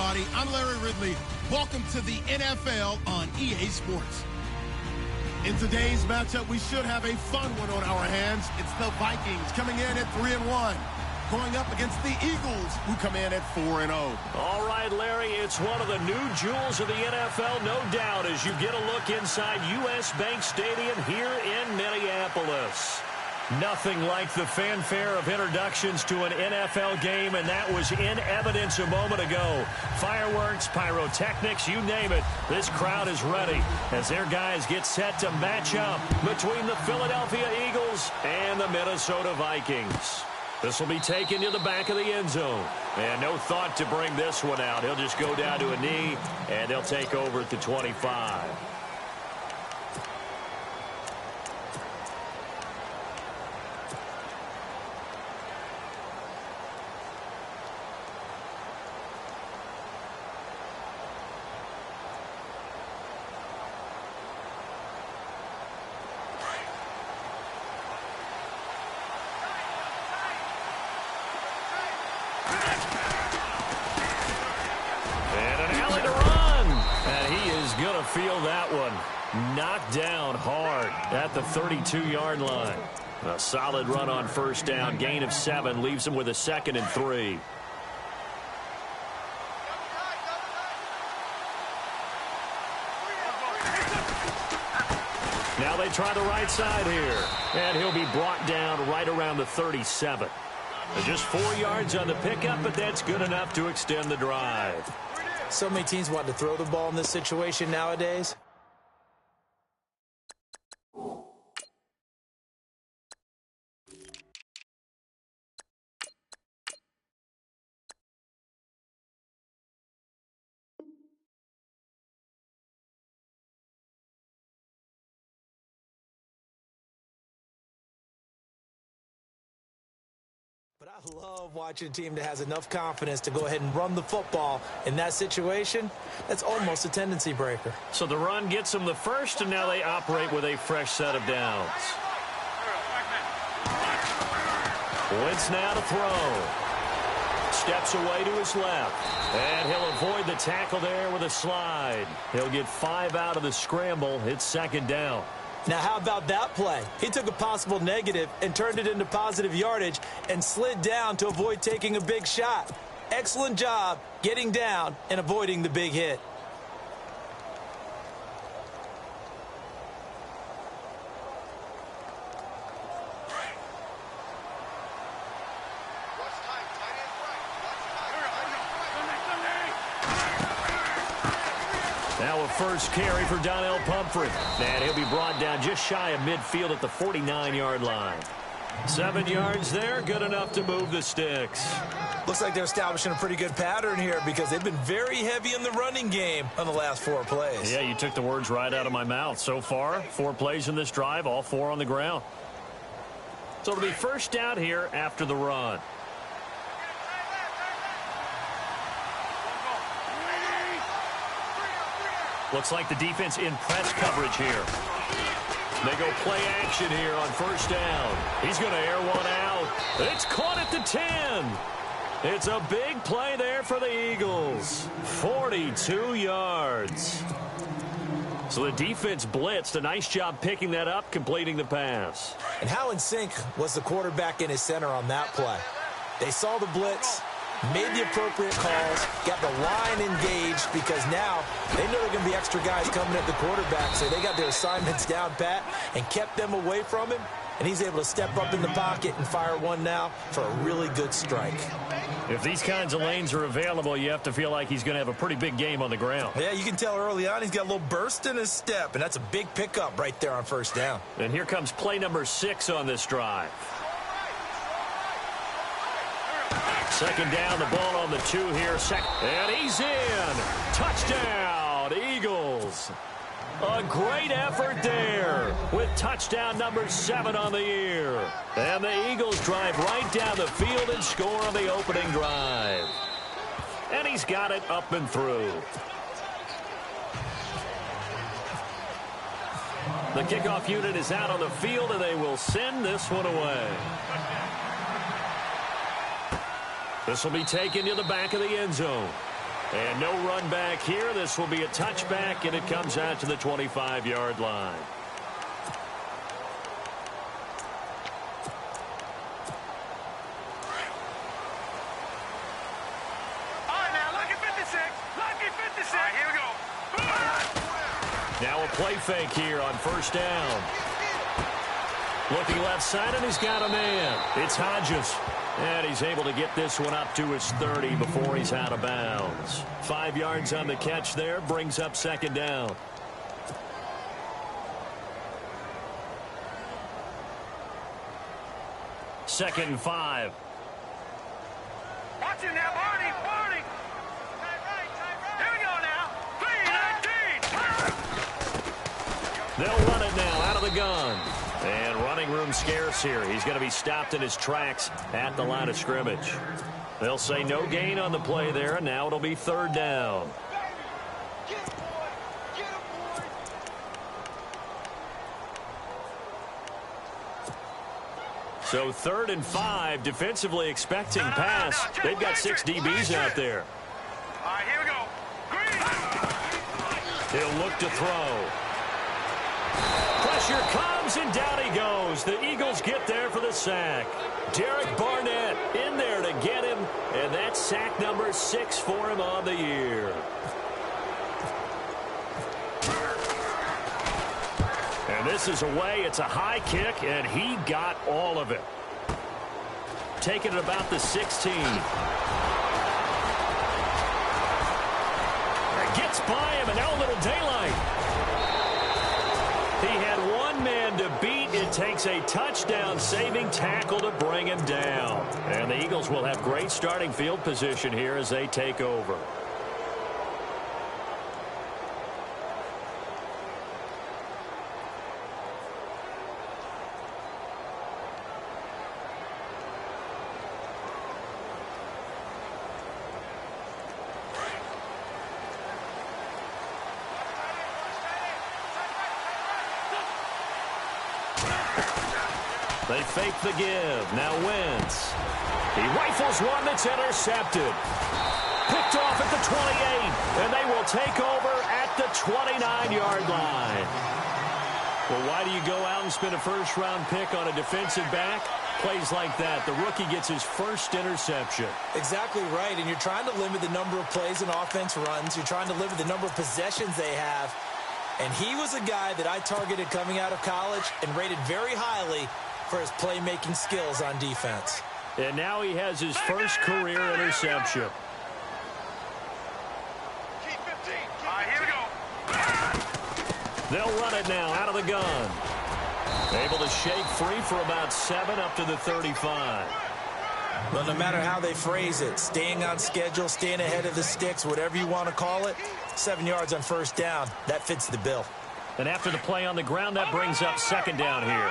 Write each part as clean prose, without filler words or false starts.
everybody. I'm Larry Ridley. Welcome to the NFL on EA Sports. In today's matchup, we should have a fun one on our hands. It's the Vikings coming in at 3-1, going up against the Eagles, who come in at 4-0. All right, Larry, it's one of the new jewels of the NFL, no doubt, as you get a look inside U.S. Bank Stadium here in Minneapolis. Nothing like the fanfare of introductions to an NFL game, and that was in evidence a moment ago. Fireworks, pyrotechnics, you name it. This crowd is ready as their guys get set to match up between the Philadelphia Eagles and the Minnesota Vikings. This will be taken to the back of the end zone. And no thought to bring this one out. He'll just go down to a knee, and they'll take over at the 25. Feel that one knocked down hard at the 32-yard line. A solid run on first down. Gain of 7 leaves him with a 2nd and 3. Now they try the right side here, and he'll be brought down right around the 37. Just 4 yards on the pickup, but that's good enough to extend the drive. So many teams want to throw the ball in this situation nowadays. But I love watching a team that has enough confidence to go ahead and run the football. In that situation, that's almost a tendency breaker. So the run gets them the first, and now they operate with a fresh set of downs. Wentz now to throw. Steps away to his left. And he'll avoid the tackle there with a slide. He'll get 5 out of the scramble. It's 2nd down. Now, how about that play? He took a possible negative and turned it into positive yardage and slid down to avoid taking a big shot. Excellent job getting down and avoiding the big hit. Now a first carry for Donnell Pumphrey. And he'll be brought down just shy of midfield at the 49-yard line. 7 yards there, good enough to move the sticks. Looks like they're establishing a pretty good pattern here because they've been very heavy in the running game on the last 4 plays. Yeah, you took the words right out of my mouth. So far, 4 plays in this drive, all 4 on the ground. So it'll be first down here after the run. Looks like the defense in press coverage here. They go play action here on first down. He's going to air one out. It's caught at the 10. It's a big play there for the Eagles. 42 yards. So the defense blitzed. A nice job picking that up, completing the pass. And how in sync was the quarterback in his center on that play? They saw the blitz, made the appropriate calls, got the line engaged because now they know there are going to be extra guys coming at the quarterback, so they got their assignments down pat and kept them away from him, and he's able to step up in the pocket and fire one now for a really good strike. If these kinds of lanes are available, you have to feel like he's going to have a pretty big game on the ground. Yeah, you can tell early on he's got a little burst in his step, and that's a big pickup right there on first down. And here comes play number 6 on this drive. 2nd down, the ball on the 2 here. And he's in. Touchdown, Eagles. A great effort there with touchdown number 7 on the year. And the Eagles drive right down the field and score on the opening drive. And he's got it up and through. The kickoff unit is out on the field, and they will send this one away. This will be taken to the back of the end zone. And no run back here. This will be a touchback, and it comes out to the 25-yard line. Now a play fake here on first down. Looking left side, and he's got a man. It's Hodges. And he's able to get this one up to his 30 before he's out of bounds. 5 yards on the catch there, brings up second down. Second and 5. Watch him now, Barney. Here we go now. 3-19. They'll run it now out of the gun. And running room scarce here. He's going to be stopped in his tracks at the line of scrimmage. They'll say no gain on the play there, and now it'll be third down. So 3rd and 5, defensively expecting pass. They've got 6 DBs out there. All right, here we go. He'll look to throw. Pressure comes, and down he goes. The Eagles get there for the sack. Derek Barnett in there to get him, and that's sack number 6 for him on the year. And this is away. It's a high kick, and he got all of it. Taking it about the 16. Gets by him, and now a little daylight. He had one man to beat. It takes a touchdown-saving tackle to bring him down. And the Eagles will have great starting field position here as they take over. They fake the give. Now Wentz. He rifles one that's intercepted. Picked off at the 28, and they will take over at the 29-yard line. Well, why do you go out and spend a first-round pick on a defensive back? Plays like that. The rookie gets his first interception. Exactly right, and you're trying to limit the number of plays and offense runs. You're trying to limit the number of possessions they have. And he was a guy that I targeted coming out of college and rated very highly for his playmaking skills on defense. And now he has his first career interception. Here we go. They'll run it now out of the gun. Able to shake free for about 7 up to the 35. But no matter how they phrase it, staying on schedule, staying ahead of the sticks, whatever you want to call it, 7 yards on first down, that fits the bill. And after the play on the ground, that brings up second down here.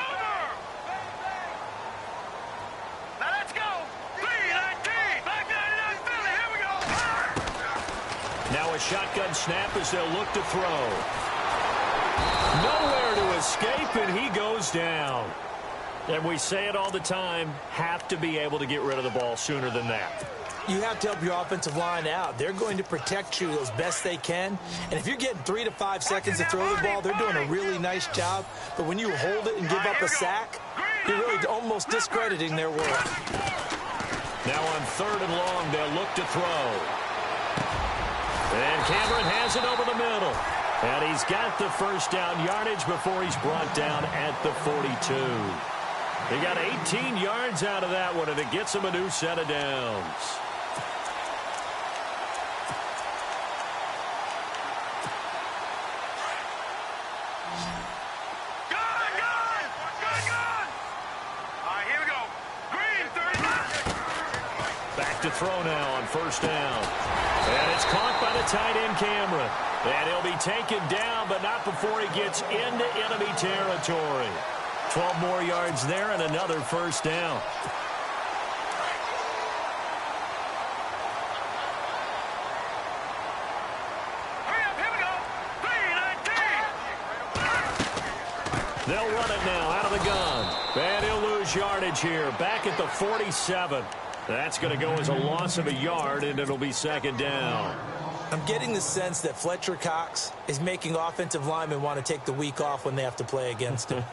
Now let's go. 3-19. Back 99 Philly. Here we go. Now a shotgun snap as they'll look to throw. Nowhere to escape, and he goes down. And we say it all the time, have to be able to get rid of the ball sooner than that. You have to help your offensive line out. They're going to protect you as best they can. And if you're getting 3 to 5 seconds to throw the ball, they're doing a really nice job. But when you hold it and give up a sack, you're really almost discrediting their work. Now on 3rd and long, they'll look to throw. And Cameron has it over the middle. And he's got the first down yardage before he's brought down at the 42. He got 18 yards out of that one, and it gets him a new set of downs. Here we go. Green, 39. Back to throw now on first down. And it's caught by the tight end, Cameron. And he'll be taken down, but not before he gets into enemy territory. 12 more yards there and another first down. Hurry up, here we go. 3-19. They'll run it now out of the gun. And he'll lose yardage here. Back at the 47. That's going to go as a loss of a yard, and it'll be second down. I'm getting the sense that Fletcher Cox is making offensive linemen want to take the week off when they have to play against him.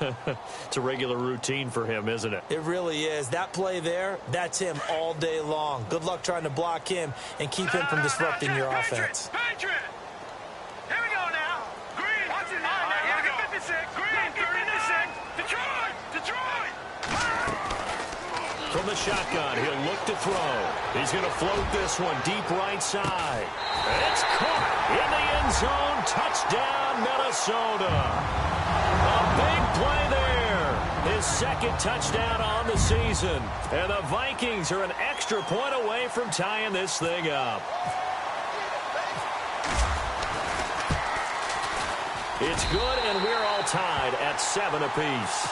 It's a regular routine for him, isn't it? It really is. That play there, that's him all day long. Good luck trying to block him and keep him from disrupting your offense. Patriot! Here we go now. Green. Watch it now. Here we go. 56. Green. 56. Detroit. Detroit. From the shotgun, he'll look to throw. He's going to float this one deep right side. It's caught in the end zone. Touchdown, Minnesota. A big play there. His second touchdown on the season. And the Vikings are an extra point away from tying this thing up. It's good, and we're all tied at 7 apiece.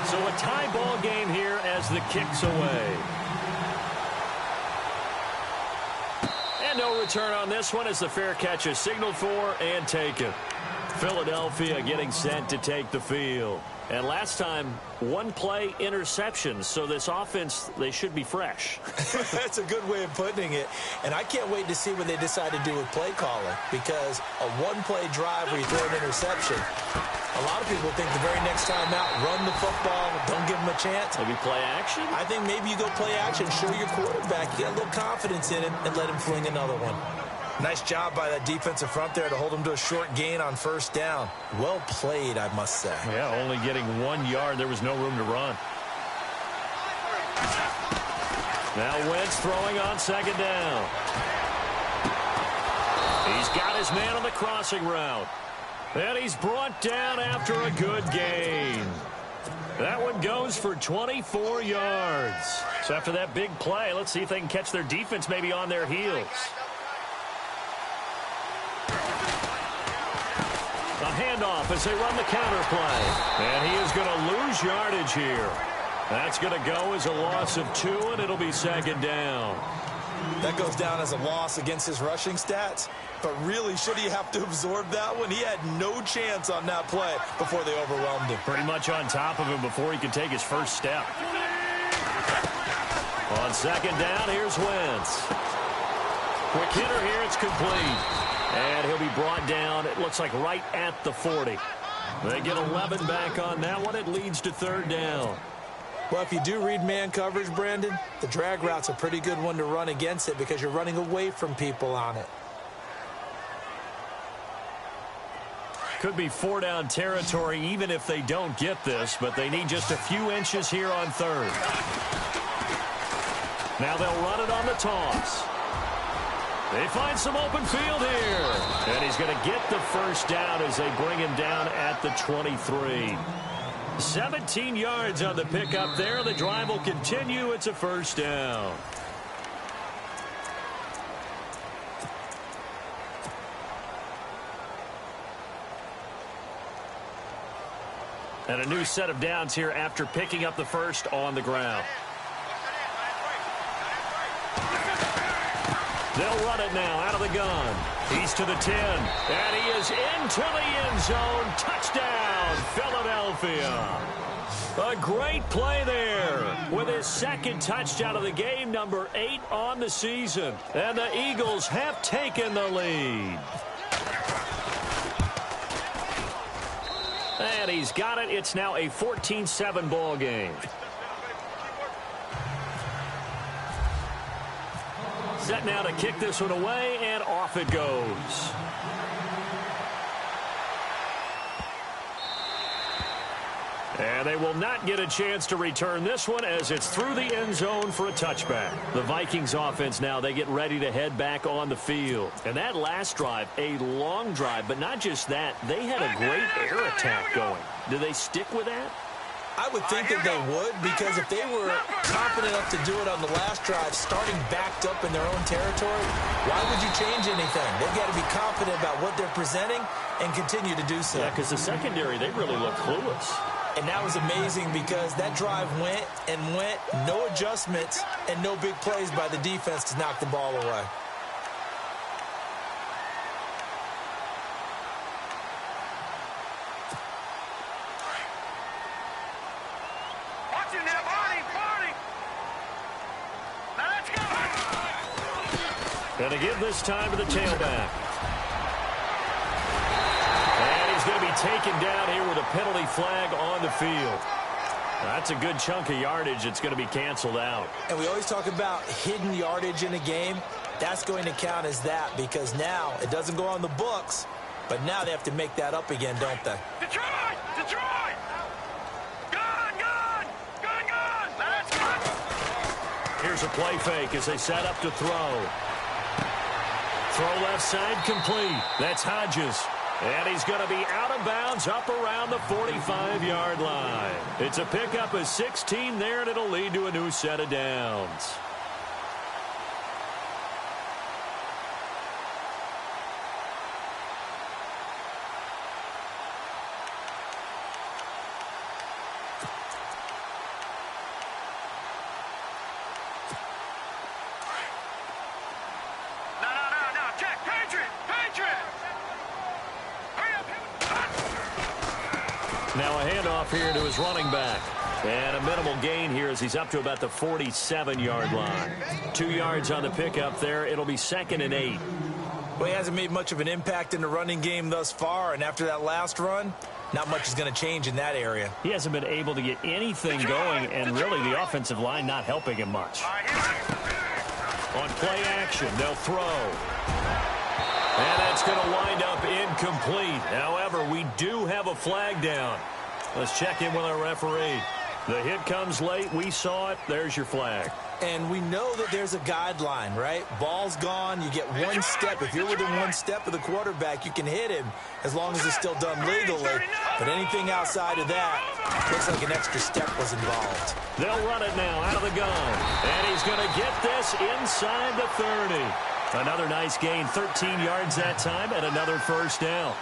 So a tie ball game here as the kick's away. And no return on this one as the fair catch is signaled for and taken. Philadelphia getting set to take the field. And last time, one play interception. So this offense, they should be fresh. That's a good way of putting it. And I can't wait to see what they decide to do with play calling. Because a one-play drive where you throw an interception, a lot of people think the very next time out, run the football, don't give them a chance. Maybe play action? I think maybe you go play action, show your quarterback, you get a little confidence in him, and let him fling another one. Nice job by that defensive front there to hold him to a short gain on first down. Well played, I must say. Yeah, only getting 1 yard. There was no room to run. Now Wentz throwing on second down. He's got his man on the crossing route. And he's brought down after a good gain. That one goes for 24 yards. So after that big play, let's see if they can catch their defense maybe on their heels. A handoff as they run the counter play. And he is going to lose yardage here. That's going to go as a loss of 2, and it'll be second down. That goes down as a loss against his rushing stats. But really, should he have to absorb that one? He had no chance on that play before they overwhelmed him. Pretty much on top of him before he could take his first step. On second down, here's Wentz. Quick hitter here, it's complete. And he'll be brought down, it looks like right at the 40. They get 11 back on that one. It leads to third down. Well, if you do read man coverage, Brandon, the drag route's a pretty good one to run against it because you're running away from people on it. Could be 4-down territory even if they don't get this, but they need just a few inches here on third. Now they'll run it on the toss. They find some open field here. And he's going to get the first down as they bring him down at the 23. 17 yards on the pickup there. The drive will continue. It's a first down. And a new set of downs here after picking up the first on the ground. They'll run it now out of the gun. He's to the 10. And he is into the end zone. Touchdown, Philadelphia. A great play there with his second touchdown of the game, number 8 on the season. And the Eagles have taken the lead. And he's got it. It's now a 14-7 ball game. Set now to kick this one away, and off it goes. And they will not get a chance to return this one as it's through the end zone for a touchback. The Vikings offense now, they get ready to head back on the field. And that last drive, a long drive, but not just that, they had a great air attack going. Do they stick with that? I would think that they would, because if they were confident enough to do it on the last drive, starting backed up in their own territory, why would you change anything? They've got to be confident about what they're presenting and continue to do so. Yeah, because the secondary, they really look clueless. And that was amazing because that drive went and went, no adjustments and no big plays by the defense to knock the ball away. Going to give this time to the tailback. And he's going to be taken down here with a penalty flag on the field. That's a good chunk of yardage. It's going to be canceled out. And we always talk about hidden yardage in a game. That's going to count as that because now it doesn't go on the books, but now they have to make that up again, don't they? Detroit! Detroit! Gun! Gun! Gun! Gun! Let's go! Here's a play fake as they set up to throw. Throw left side complete. That's Hodges. And he's going to be out of bounds up around the 45-yard line. It's a pickup of 16 there, and it'll lead to a new set of downs. No. Check. Patriot! Patriot! Now a handoff here to his running back. And a minimal gain here as he's up to about the 47-yard line. 2 yards on the pickup there. It'll be 2nd and 8. Well, he hasn't made much of an impact in the running game thus far, and after that last run, not much is going to change in that area. He hasn't been able to get anything going, and really the offensive line not helping him much. On play action, they'll throw. And that's going to wind up incomplete. However, we do have a flag down. Let's check in with our referee. The hit comes late. We saw it. There's your flag. And we know that there's a guideline, right? Ball's gone. You get one step. If you're within one step of the quarterback, you can hit him as long as it's still done legally. But anything outside of that, looks like an extra step was involved. They'll run it now out of the gun. And he's going to get this inside the 30. Another nice gain, 13 yards that time, and another first down.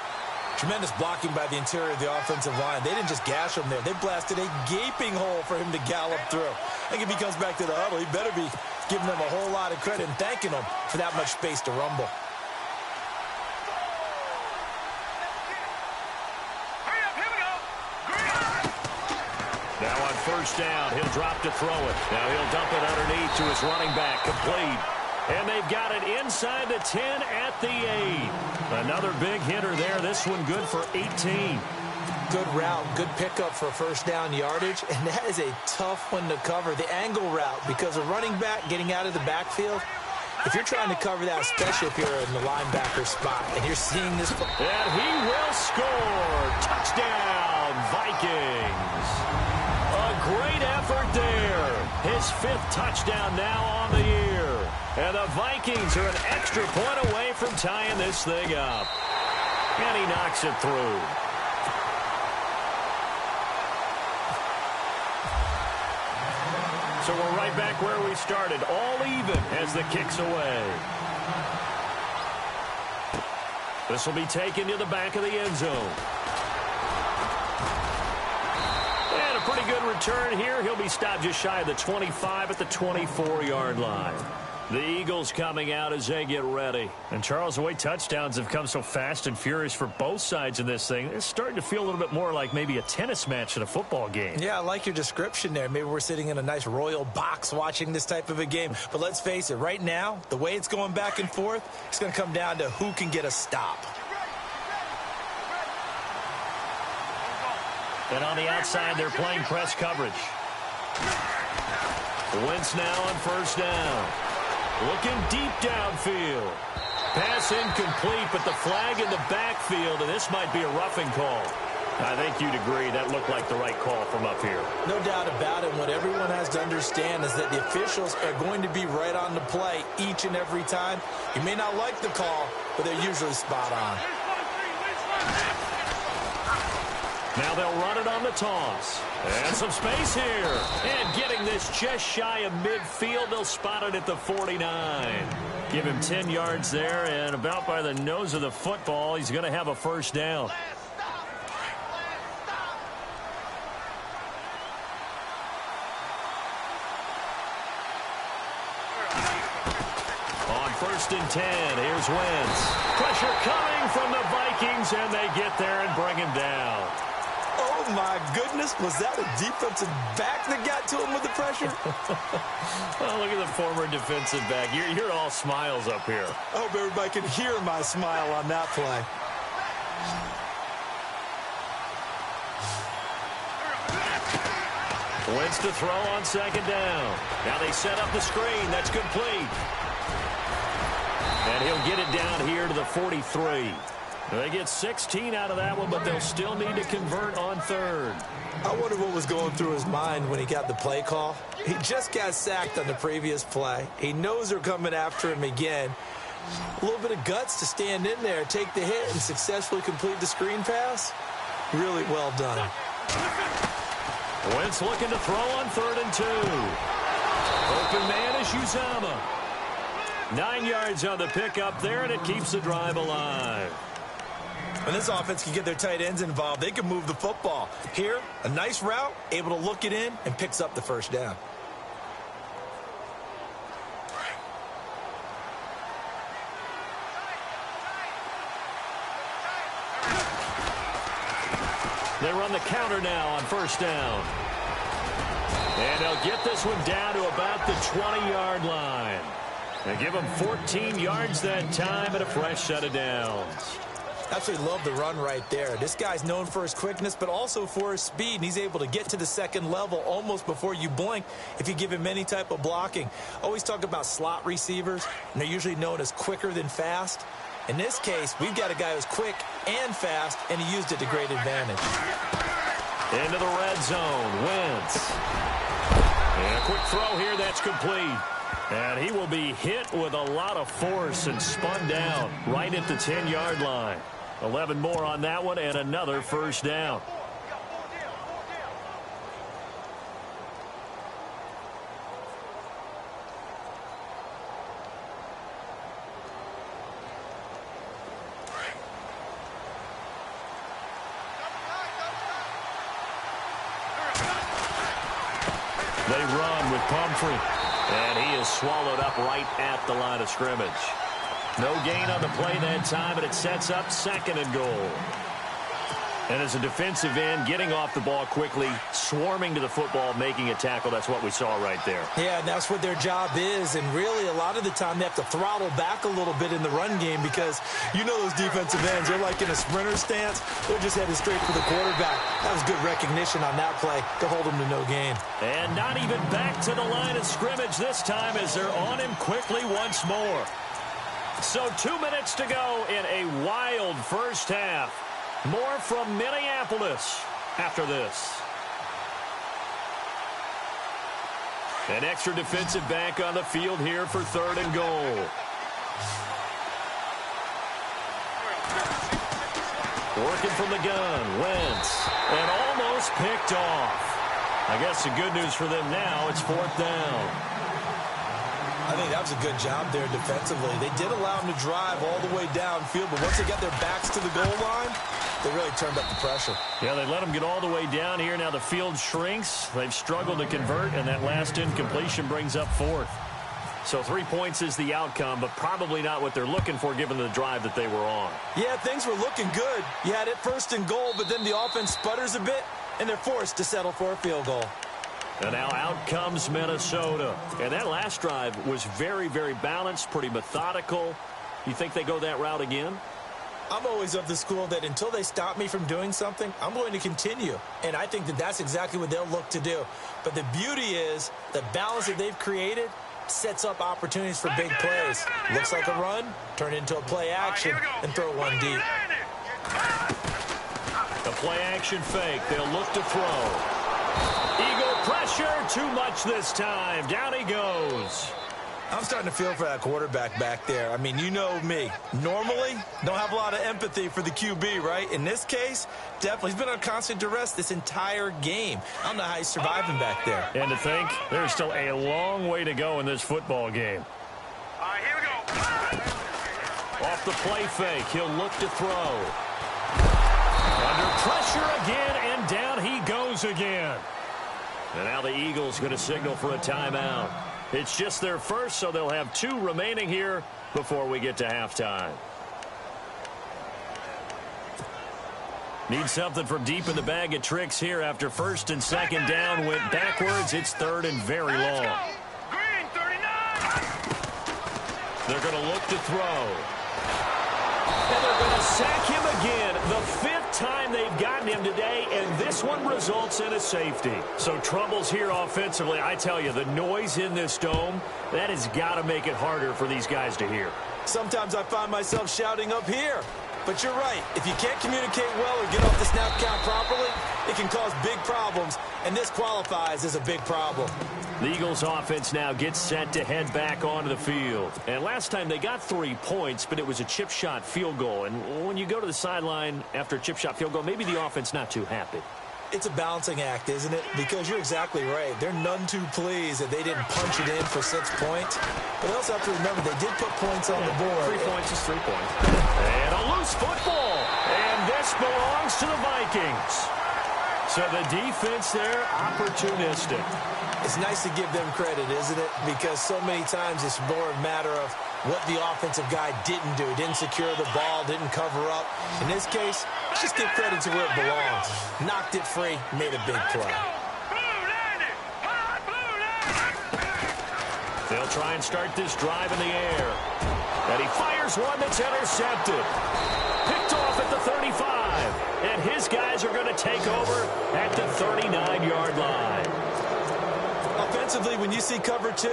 Tremendous blocking by the interior of the offensive line. They didn't just gash him there. They blasted a gaping hole for him to gallop through. I think if he comes back to the huddle, he better be giving them a whole lot of credit and thanking them for that much space to rumble. Hurry up, here we go. Now on first down, he'll drop to throw it. Now he'll dump it underneath to his running back, complete. And they've got it inside the 10 at the 8. Another big hitter there. This one good for 18. Good route, good pickup for first down yardage, and that is a tough one to cover, the angle route, because a running back getting out of the backfield, if you're trying to cover that, especially if you're in the linebacker spot, and you're seeing this. And he will score. Touchdown, Vikings. A great effort there. His 5th touchdown now on the year. And the Vikings are an extra point away from tying this thing up. And he knocks it through. So we're right back where we started. All even as the kick's away. This will be taken to the back of the end zone. And a pretty good return here. He'll be stopped just shy of the 25 at the 24-yard line. The Eagles coming out as they get ready. And, Charles, the way touchdowns have come so fast and furious for both sides in this thing, it's starting to feel a little bit more like maybe a tennis match in a football game. Yeah, I like your description there. Maybe we're sitting in a nice royal box watching this type of a game. But let's face it, right now, the way it's going back and forth, it's going to come down to who can get a stop. And on the outside, they're playing press coverage. Wentz now on first down. Looking deep downfield. Pass incomplete, but the flag in the backfield, and this might be a roughing call. I think you'd agree that looked like the right call from up here. No doubt about it. What everyone has to understand is that the officials are going to be right on the play each and every time. You may not like the call, but they're usually spot on. Now they'll run it on the toss. And some space here. And getting this just shy of midfield. They'll spot it at the 49. Give him 10 yards there, and about by the nose of the football, he's going to have a first down. On first and 10, here's Wentz. Pressure coming from the Vikings, and they get there and bring him down. Oh, Oh, my goodness. Was that a defensive back that got to him with the pressure? Oh, look at the former defensive back. You're all smiles up here. I hope everybody can hear my smile on that play. Wentz to throw on second down. Now they set up the screen. That's complete. And he'll get it down here to the 43. They get 16 out of that one, but they'll still need to convert on third. I wonder what was going through his mind when he got the play call. He just got sacked on the previous play. He knows they're coming after him again. A little bit of guts to stand in there, take the hit, and successfully complete the screen pass. Really well done. Wentz looking to throw on 3rd and 2. Open man is Uzama. 9 yards on the pickup there, and it keeps the drive alive. When this offense can get their tight ends involved, they can move the football. Here, a nice route, able to look it in, and picks up the first down. They run the counter now on 1st down. And they'll get this one down to about the 20-yard line. They give them 14 yards that time and a fresh set of downs. Absolutely love the run right there. This guy's known for his quickness, but also for his speed, and he's able to get to the second level almost before you blink if you give him any type of blocking. Always talk about slot receivers, and they're usually known as quicker than fast. In this case, we've got a guy who's quick and fast, and he used it to great advantage. Into the red zone, Wentz. And a quick throw here, that's complete. And he will be hit with a lot of force and spun down right at the 10-yard line. 11 more on that one and another first down. They run with Pumphrey. And he is swallowed up right at the line of scrimmage. No gain on the play that time, and it sets up 2nd and goal. And as a defensive end, getting off the ball quickly, swarming to the football, making a tackle, that's what we saw right there. Yeah, and that's what their job is. And really, a lot of the time, they have to throttle back a little bit in the run game because you know those defensive ends, they're like in a sprinter stance. They're just headed straight for the quarterback. That was good recognition on that play to hold him to no gain. And not even back to the line of scrimmage this time as they're on him quickly once more. So 2 minutes to go in a wild first half. More from Minneapolis after this. An extra defensive back on the field here for 3rd and goal. Working from the gun, Wentz. And almost picked off. I guess the good news for them now, it's 4th down. I think that was a good job there defensively. They did allow them to drive all the way downfield, but once they got their backs to the goal line, they really turned up the pressure. Yeah, they let them get all the way down here. Now the field shrinks. They've struggled to convert, and that last incompletion brings up 4th. So 3 points is the outcome, but probably not what they're looking for given the drive that they were on. Yeah, things were looking good. You had it 1st and goal, but then the offense sputters a bit, and they're forced to settle for a field goal. And now out comes Minnesota. And that last drive was very, very balanced, pretty methodical. You think they go that route again? I'm always of the school that until they stop me from doing something, I'm going to continue. And I think that that's exactly what they'll look to do. But the beauty is the balance that they've created sets up opportunities for big plays. Looks like a run, turn into a play action, and throw one deep. The play action fake. They'll look to throw. Eagle pressure, too much this time. Down he goes. I'm starting to feel for that quarterback back there. I mean, you know me. Normally, don't have a lot of empathy for the QB, right? In this case, definitely. He's been on constant duress this entire game. I don't know how he's surviving back there. And to think, there's still a long way to go in this football game. All right, here we go. Off the play fake, he'll look to throw. Under pressure again, and down he goes again. And now the Eagles going to signal for a timeout. It's just their first, so they'll have 2 remaining here before we get to halftime. Need something from deep in the bag of tricks here after first and second down went backwards. It's third and very long. Green, 39. They're going to look to throw. And they're going to sack him again. The fifth time they've gotten him today, and this one results in a safety. So troubles here offensively. I tell you, the noise in this dome, that has got to make it harder for these guys to hear. Sometimes I find myself shouting up here. But you're right. If you can't communicate well or get off the snap count properly, it can cause big problems, and this qualifies as a big problem. The Eagles offense now gets set to head back onto the field. And last time they got 3 points, but it was a chip shot field goal. And when you go to the sideline after a chip shot field goal, maybe the offense not too happy. It's a balancing act, isn't it? Because you're exactly right. They're none too pleased that they didn't punch it in for 6 points. But they also have to remember they did put points on the board. 3 points is 3 points. And a loose football. And this belongs to the Vikings. So the defense there, opportunistic. It's nice to give them credit, isn't it? Because so many times it's more a matter of what the offensive guy didn't do. Didn't secure the ball, didn't cover up. In this case, just give credit to where it belongs. Knocked it free, made a big play. They'll try and start this drive in the air. And he fires one that's intercepted. Picked off at the 35. And his guys are going to take over at the 39-yard line. Offensively, when you see cover 2,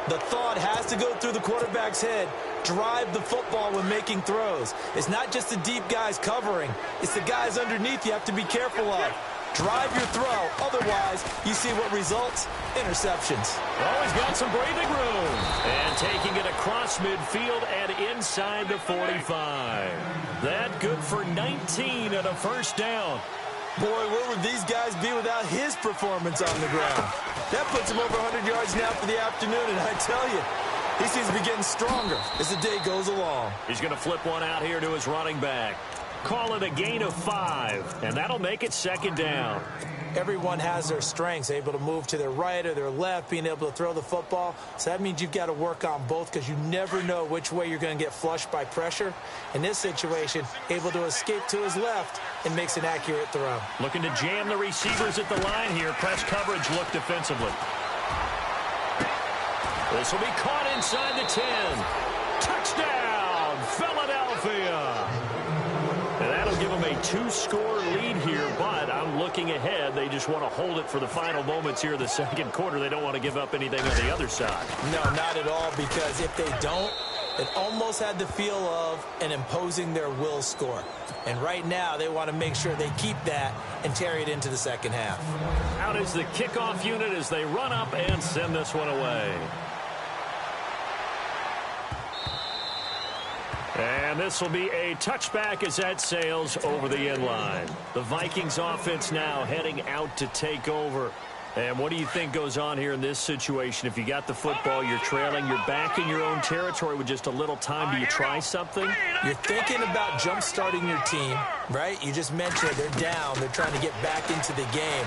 the thought has to go through the quarterback's head. Drive the football when making throws. It's not just the deep guys covering. It's the guys underneath you have to be careful of. Drive your throw. Otherwise, you see what results? Interceptions. Oh, he's got some breathing room. And taking it across midfield and inside the 45. That good for 19 and a first down. Boy, where would these guys be without his performance on the ground? That puts him over 100 yards now for the afternoon, and I tell you, he seems to be getting stronger as the day goes along. He's going to flip one out here to his running back. Call it a gain of 5, and that'll make it second down. Everyone has their strengths, able to move to their right or their left, being able to throw the football. So that means you've got to work on both because you never know which way you're going to get flushed by pressure. In this situation, able to escape to his left and makes an accurate throw. Looking to jam the receivers at the line here. Press coverage look defensively. This will be caught inside the 10. Touchdown, Philadelphia. And that'll give them a 2-score lead here, but I'm looking ahead. They just want to hold it for the final moments here of the second quarter. They don't want to give up anything on the other side. No, not at all, because if they don't, it almost had the feel of an imposing their will score. And right now, they want to make sure they keep that and carry it into the second half. Out is the kickoff unit as they run up and send this one away. And this will be a touchback as that sails over the end line. The Vikings offense now heading out to take over. And what do you think goes on here in this situation? If you got the football, you're trailing, you're back in your own territory with just a little time. Do you try something? You're thinking about jump-starting your team, right? You just mentioned it. They're down. They're trying to get back into the game.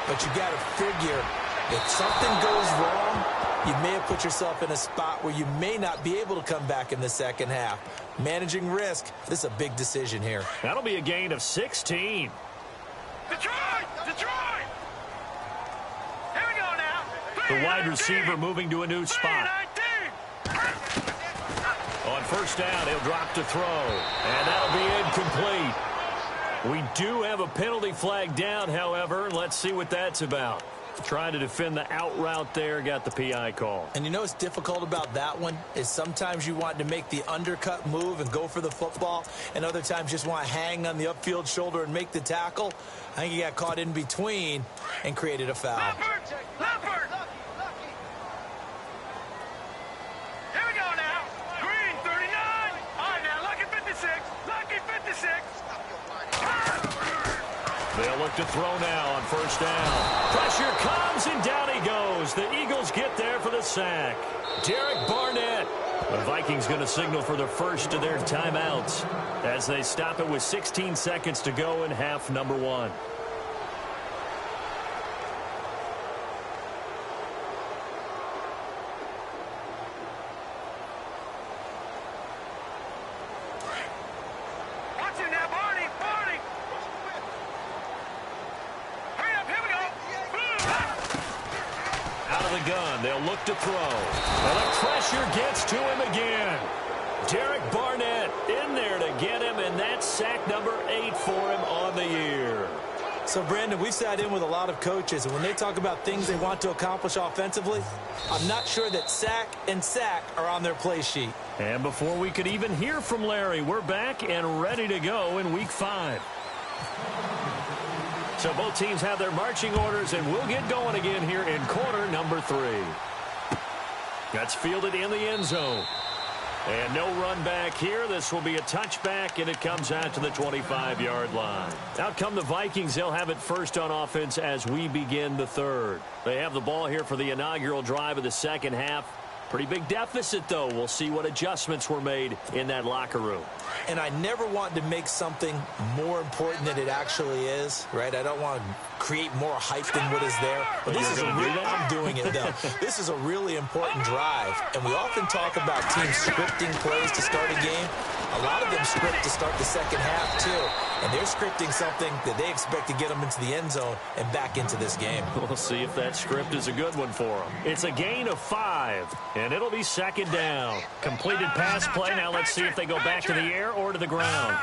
But you got to figure if something goes wrong, you may have put yourself in a spot where you may not be able to come back in the second half. Managing risk, this is a big decision here. That'll be a gain of 16. Detroit! Detroit! Here we go now. The wide receiver moving to a new spot. On first down, he'll drop to throw. And that'll be incomplete. We do have a penalty flag down, however. Let's see what that's about. Trying to defend the out route there, got the PI call. And you know what's difficult about that one is sometimes you want to make the undercut move and go for the football, and other times just want to hang on the upfield shoulder and make the tackle. I think he got caught in between and created a foul. Leopard! Here we go now. Green, 39. All right, now, lucky 56. Lucky 56. They'll look to throw now on first down. Pressure comes, and down he goes. The Eagles get there for the sack. Derek Barnett. The Vikings going to signal for the first of their timeouts as they stop it with 16 seconds to go in half number 1. Out of the gun, they'll look to throw. And the pressure gets to him again. Derek Barnett in there to get him, and that's sack number 8 for him on the year. So, Brandon, we've sat in with a lot of coaches, and when they talk about things they want to accomplish offensively, I'm not sure that sack and sack are on their play sheet. And before we could even hear from Larry, we're back and ready to go in Week 5. So both teams have their marching orders, and we'll get going again here in quarter number 3. That's fielded in the end zone. And no run back here. This will be a touchback, and it comes out to the 25-yard line. Out come the Vikings. They'll have it first on offense as we begin the third. They have the ball here for the inaugural drive of the second half. Pretty big deficit, though. We'll see what adjustments were made in that locker room. And I never want to make something more important than it actually is, right? I don't want to create more hype than what is there. But this is I'm doing it, though. This is a really important drive. And we often talk about teams scripting plays to start a game. A lot of them script to start the second half, too. And they're scripting something that they expect to get them into the end zone and back into this game. We'll see if that script is a good one for them. It's a gain of 5, and it'll be second down. Completed pass play. Now let's see if they go back to the air or to the ground.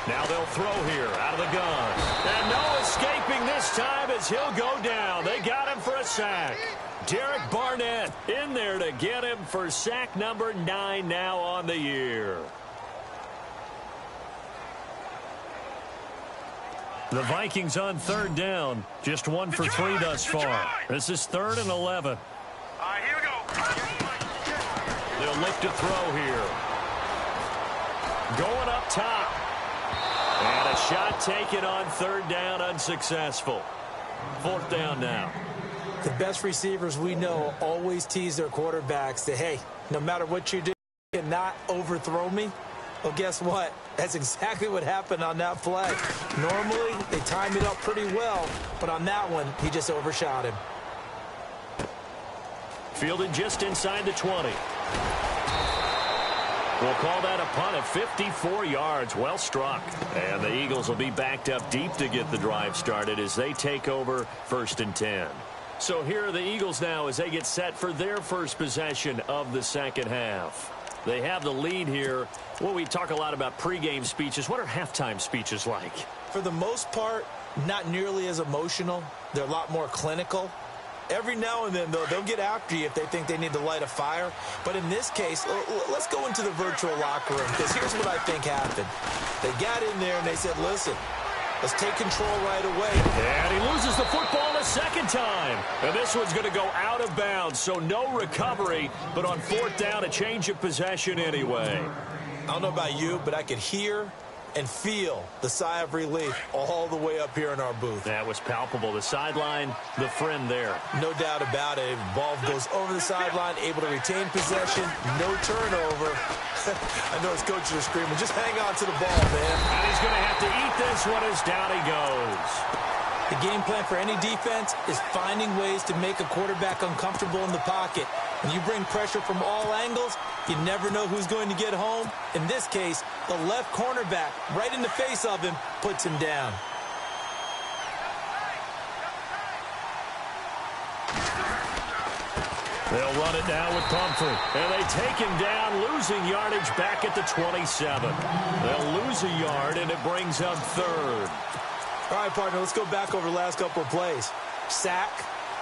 Now they'll throw here out of the gun. And no escaping this time as he'll go down. They got him for a sack. Derek Barnett in there to get him for sack number 9 now on the year. The Vikings on third down. Just 1 for 3 thus far. This is 3rd and 11. All right, here we go. They'll look to throw here. Going up top. And a shot taken on third down, unsuccessful. 4th down now. The best receivers we know always tease their quarterbacks that, hey, no matter what you do, you cannot overthrow me. Well, guess what? That's exactly what happened on that play. Normally, they time it up pretty well, but on that one, he just overshot him. Fielded just inside the 20. We'll call that a punt of 54 yards. Well struck. And the Eagles will be backed up deep to get the drive started as they take over 1st and 10. So here are the Eagles now as they get set for their first possession of the second half. They have the lead here. Well, we talk a lot about pregame speeches. What are halftime speeches like? For the most part, not nearly as emotional. They're a lot more clinical. Every now and then, though, they'll get after you if they think they need to light a fire. But in this case, let's go into the virtual locker room, because here's what I think happened. They got in there and they said, listen, let's take control right away. And he loses the football a second time. And this one's going to go out of bounds, so no recovery. But on 4th down, a change of possession anyway. I don't know about you, but I could hear and feel the sigh of relief all the way up here in our booth. That was palpable. The sideline, the friend there. No doubt about it. Ball goes over the sideline, able to retain possession, no turnover. I know his coaches are screaming, just hang on to the ball, man. And he's going to have to eat this one as down he goes. The game plan for any defense is finding ways to make a quarterback uncomfortable in the pocket. When you bring pressure from all angles, you never know who's going to get home. In this case, the left cornerback, right in the face of him, puts him down. They'll run it now with Pumphrey. And they take him down, losing yardage back at the 27. They'll lose a yard, and it brings up 3rd. All right, partner, let's go back over the last couple of plays. Sack,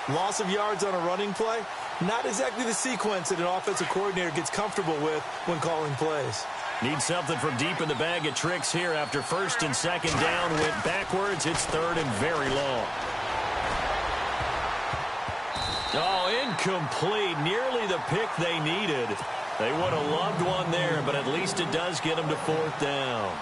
loss of yards on a running play. Not exactly the sequence that an offensive coordinator gets comfortable with when calling plays. Need something from deep in the bag of tricks here after 1st and 2nd down. Went backwards. It's 3rd and very long. Oh, incomplete. Nearly the pick they needed. They would have loved one there, but at least it does get them to 4th down.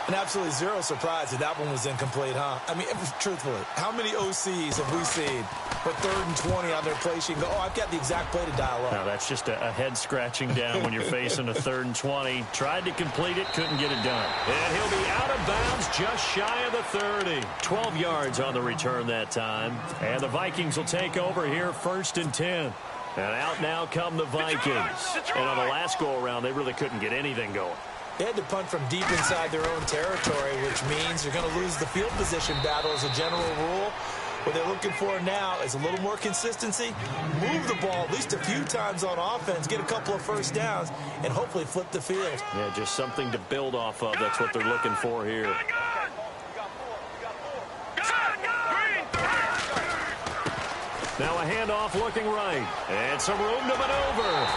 And absolutely zero surprise that that one was incomplete, huh? I mean, truthfully, how many OCs have we seen for 3rd and 20 on their play sheet and go, oh, I've got the exact play to dial up? No, that's just a head scratching down when you're facing a 3rd and 20. Tried to complete it, couldn't get it done. And he'll be out of bounds just shy of the 30. 12 yards on the return that time. And the Vikings will take over here 1st and 10. And out now come the Vikings. And on the last go-around, they really couldn't get anything going. They had to punt from deep inside their own territory, which means you're going to lose the field position battle as a general rule. What they're looking for now is a little more consistency, move the ball at least a few times on offense, get a couple of first downs, and hopefully flip the field. Yeah, just something to build off of. That's what they're looking for here. Now a handoff looking right. And some room to maneuver.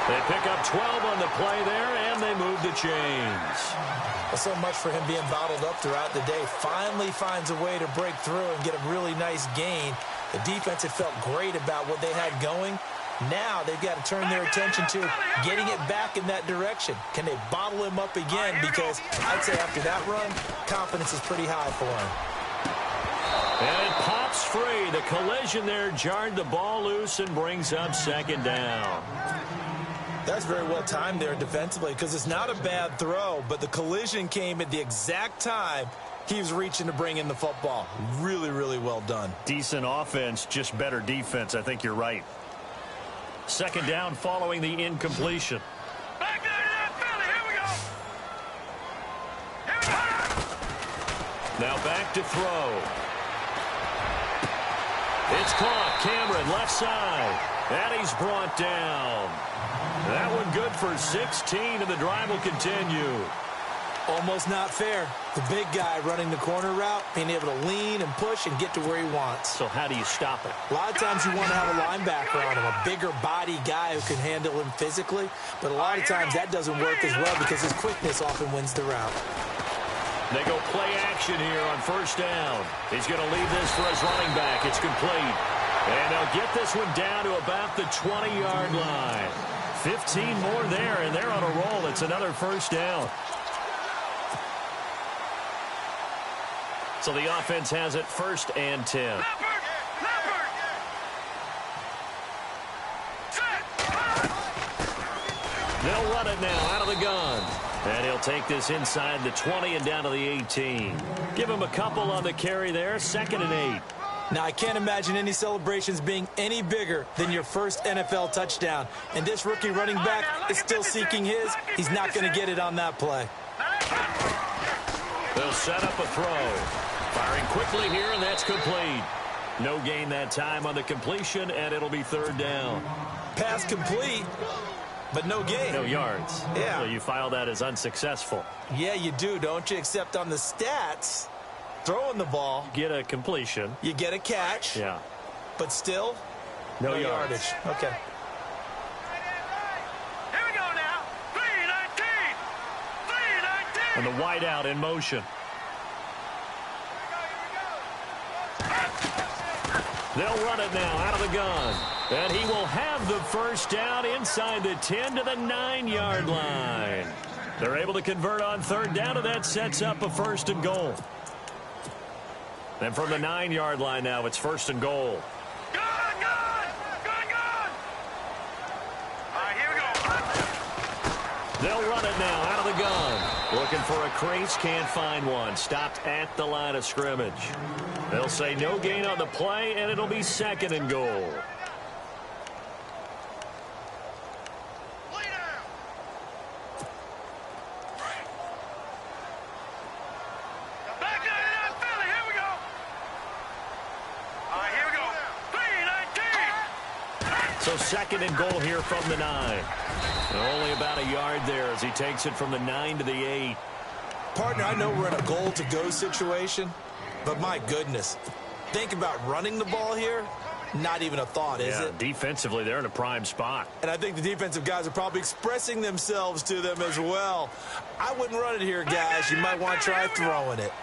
They pick up 12 on the play there, and they move the chains. Well, so much for him being bottled up throughout the day. Finally finds a way to break through and get a really nice gain. The defense had felt great about what they had going. Now they've got to turn their attention to getting it back in that direction. Can they bottle him up again? Because I'd say after that run, confidence is pretty high for him. And it pops free. The collision there jarred the ball loose and brings up second down. That's very well timed there defensively because it's not a bad throw, but the collision came at the exact time he was reaching to bring in the football. Really, really well done. Decent offense, just better defense. I think you're right. Second down following the incompletion. Back there to that Philly. Here we go. Here we go. Now back to throw. It's caught. Cameron left side. And he's brought down. That one good for 16, and the drive will continue. Almost not fair. The big guy running the corner route, being able to lean and push and get to where he wants. So how do you stop it? A lot of times you want to have a linebacker on him, a bigger body guy who can handle him physically. But a lot of times that doesn't work as well because his quickness often wins the route. They go play action here on first down. He's going to leave this for his running back. It's complete. And they'll get this one down to about the 20-yard line. 15 more there, and they're on a roll. It's another first down. So the offense has it first and 10. They'll run it now out of the gun. And he'll take this inside the 20 and down to the 18. Give him a couple on the carry there. 2nd and 8. Now, I can't imagine any celebrations being any bigger than your first NFL touchdown. And this rookie running back is still seeking his. He's not going to get it on that play. They'll set up a throw. Firing quickly here, and that's complete. No gain that time on the completion, and it'll be 3rd down. Pass complete, but no gain. No yards. Yeah. So you file that as unsuccessful. Yeah, you do, don't you? Except on the stats, throwing the ball. Get a completion. You get a catch. Yeah. But still, no yardage. Okay. Here we go now. 3-19. 3-19. And the wideout in motion. They'll run it now out of the gun. And he will have the first down inside the 10 to the 9-yard line. They're able to convert on 3rd down, and that sets up a 1st and goal. And from the 9-yard line now, it's 1st and goal. Good. All right, here we go. They'll run it now out of the gun. Looking for a crease, can't find one. Stopped at the line of scrimmage. They'll say no gain on the play, and it'll be 2nd and goal. So 2nd and goal here from the 9. And only about a yard there as he takes it from the 9 to the 8. Partner, I know we're in a goal-to-go situation, but my goodness, think about running the ball here. Not even a thought, is it? Defensively, they're in a prime spot. And I think the defensive guys are probably expressing themselves to them as well. I wouldn't run it here, guys. You might want to try throwing it.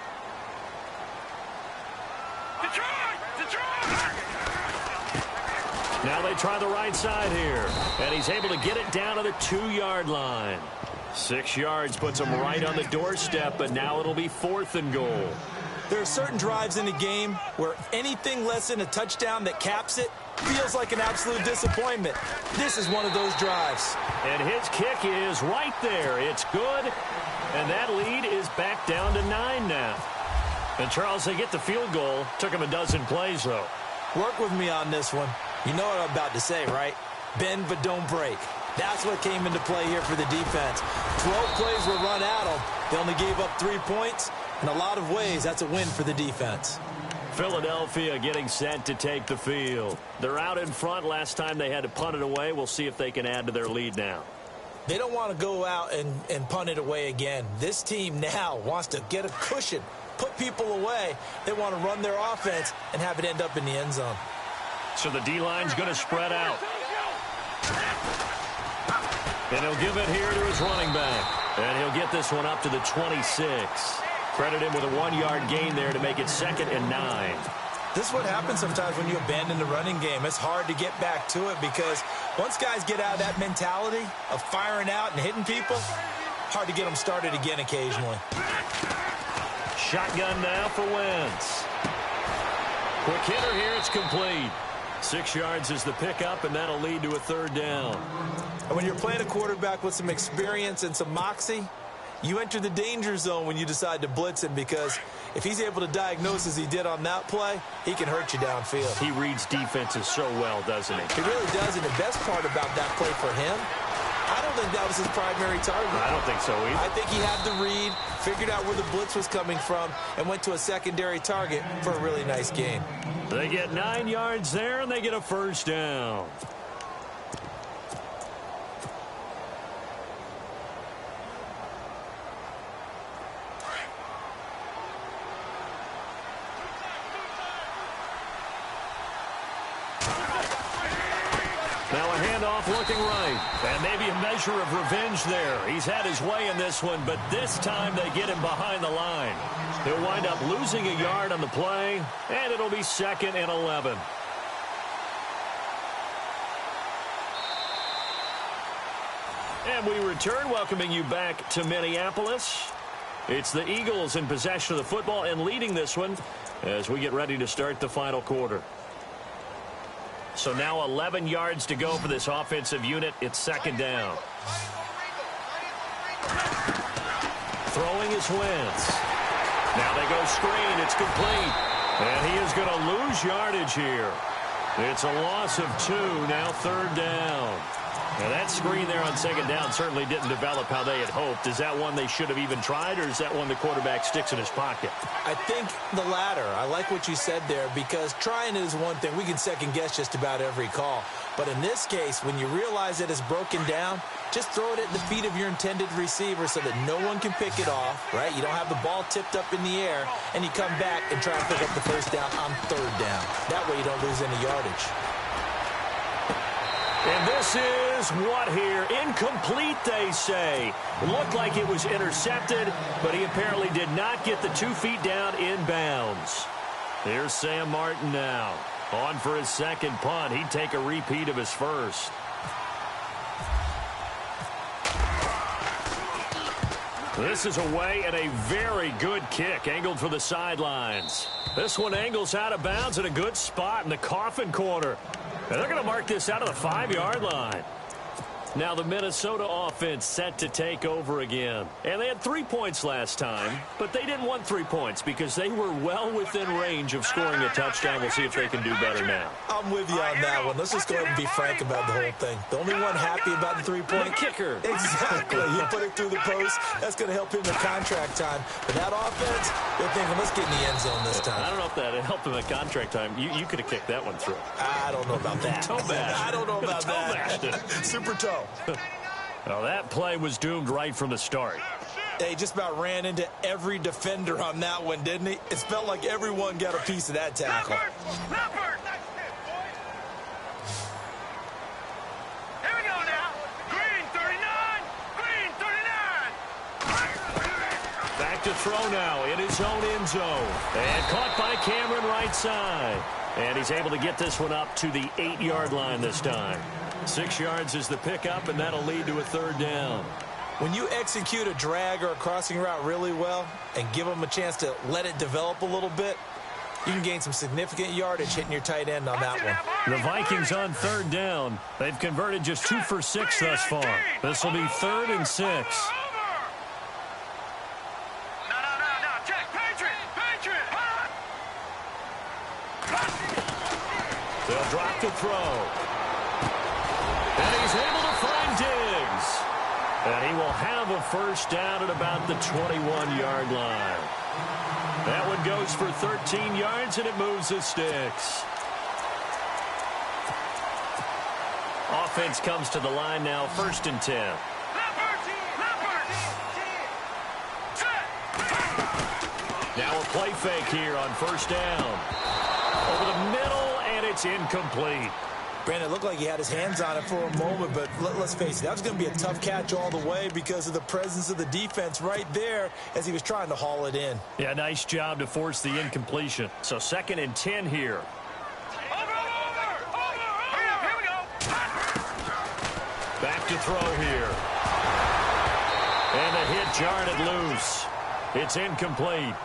Now they try the right side here. And he's able to get it down to the 2-yard line. 6 yards puts him right on the doorstep, but now it'll be 4th and goal. There are certain drives in a game where anything less than a touchdown that caps it feels like an absolute disappointment. This is one of those drives. And his kick is right there. It's good. And that lead is back down to 9 now. And Charles, they get the field goal. Took him a dozen plays, though. Work with me on this one. You know what I'm about to say, right? Bend but don't break. That's what came into play here for the defense. 12 plays were run at them. They only gave up 3 points. In a lot of ways, that's a win for the defense. Philadelphia getting set to take the field. They're out in front. Last time they had to punt it away. We'll see if they can add to their lead now. They don't want to go out and punt it away again. This team now wants to get a cushion, put people away. They want to run their offense and have it end up in the end zone. So the D-line's going to spread out. And he'll give it here to his running back. And he'll get this one up to the 26. Credit him with a 1-yard gain there to make it 2nd and 9. This is what happens sometimes when you abandon the running game. It's hard to get back to it because once guys get out of that mentality of firing out and hitting people, hard to get them started again occasionally. Shotgun now for Wentz. Quick hitter here, it's complete. 6 yards is the pickup, and that'll lead to a 3rd down. And when you're playing a quarterback with some experience and some moxie, you enter the danger zone when you decide to blitz him because if he's able to diagnose as he did on that play, he can hurt you downfield. He reads defenses so well, doesn't he? He really does, and the best part about that play for him, I don't think that was his primary target. I don't think so either. I think he had the read, figured out where the blitz was coming from, and went to a secondary target for a really nice gain. They get 9 yards there, and they get a 1st down. Now a handoff looking right. And maybe a measure of revenge there. He's had his way in this one, but this time they get him behind the line. He'll wind up losing a yard on the play, and it'll be 2nd and 11. And we return, welcoming you back to Minneapolis. It's the Eagles in possession of the football and leading this one as we get ready to start the final quarter. So now 11 yards to go for this offensive unit. It's 2nd down. Throwing is Wentz. Now they go screen. It's complete. And he is going to lose yardage here. It's a loss of 2. Now 3rd down. Now that screen there on 2nd down certainly didn't develop how they had hoped. Is that one they should have even tried, or is that one the quarterback sticks in his pocket? I think the latter. I like what you said there because trying is one thing. We can second guess just about every call. But in this case, when you realize that it's broken down, just throw it at the feet of your intended receiver so that no one can pick it off, right? You don't have the ball tipped up in the air, and you come back and try to pick up the 1st down on 3rd down. That way you don't lose any yardage. And this is what here? Incomplete, they say. Looked like it was intercepted, but he apparently did not get the 2 feet down in bounds. Here's Sam Martin now. On for his 2nd punt. He'd take a repeat of his 1st. This is away and a very good kick angled for the sidelines. This one angles out of bounds at a good spot in the coffin corner. And they're going to mark this out of the 5-yard line. Now the Minnesota offense set to take over again. And they had 3 points last time, but they didn't want 3 points because they were well within range of scoring a touchdown. We'll see if they can do better now. I'm with you on that one. Let's just go ahead and be frank about the whole thing. The only one happy about the 3-point kicker. Exactly. You put it through the post. That's going to help him in contract time. But that offense, they're thinking, let's get in the end zone this time. I don't know if that helped him at contract time. You could have kicked that one through. I don't know about that. Toe bash. I don't know about that. Super toe. Well, that play was doomed right from the start. He just about ran into every defender on that one, didn't he? It felt like everyone got a piece of that tackle. Here we go now. Green 39. Green 39. Back to throw now in his own end zone. And caught by Cameron right side. And he's able to get this one up to the 8-yard line this time. 6 yards is the pickup, and that'll lead to a 3rd down. When you execute a drag or a crossing route really well and give them a chance to let it develop a little bit, you can gain some significant yardage hitting your tight end on that one. The Vikings on 3rd down. They've converted just 2 for 6 thus far. This will be 3rd and 6. No, check. Patriot. They'll drop the throw. And he's able to find And he will have a first down at about the 21-yard line. That one goes for 13 yards, and it moves the sticks. Offense comes to the line now, 1st and 10. Now a play fake here on 1st down. Over the middle, and it's incomplete. Brandon, it looked like he had his hands on it for a moment, but let's face it, that was going to be a tough catch all the way because of the presence of the defense right there as he was trying to haul it in. Yeah, nice job to force the incompletion. So 2nd and 10 here. Here we go. Back to throw here. And the hit jarred it loose. It's incomplete.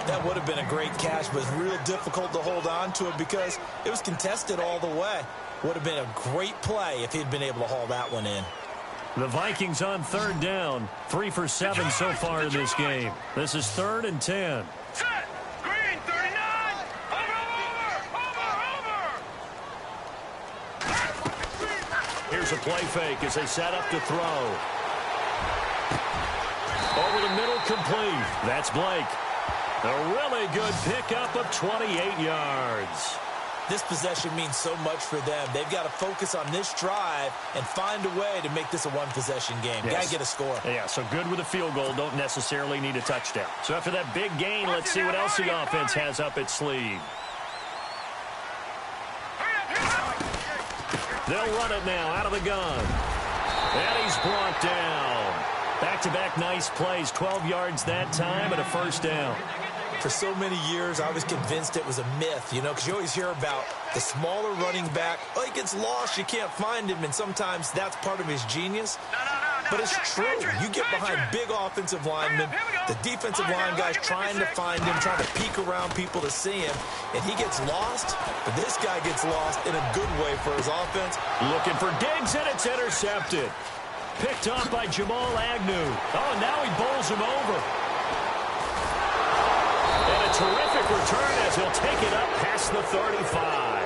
That would have been a great catch, but it's real difficult to hold on to it because it was contested all the way. Would have been a great play if he'd been able to haul that one in. The Vikings on 3rd down. 3 for 7 so far in this game. This is 3rd and 10. Set. Green, 39. Over. Here's a play fake as they set up to throw. Over the middle, complete. That's Blake. A really good pickup of 28 yards. This possession means so much for them. They've got to focus on this drive and find a way to make this a one-possession game. Yes. Got to get a score. Yeah, so good with a field goal. Don't necessarily need a touchdown. So after that big gain, let's see what else the offense has up its sleeve. They'll run it now out of the gun. And he's brought down. Back-to-back nice plays, 12 yards that time and a first down. For so many years, I was convinced it was a myth, you know, because you always hear about the smaller running back. Oh, he gets lost, you can't find him, and sometimes that's part of his genius. But it's true. You get behind big offensive linemen, the defensive line guys trying to find him, trying to peek around people to see him, and he gets lost, but this guy gets lost in a good way for his offense. Looking for Diggs, and it's intercepted. Picked off by Jamal Agnew. Oh, and now he bowls him over. And a terrific return as he'll take it up past the 35.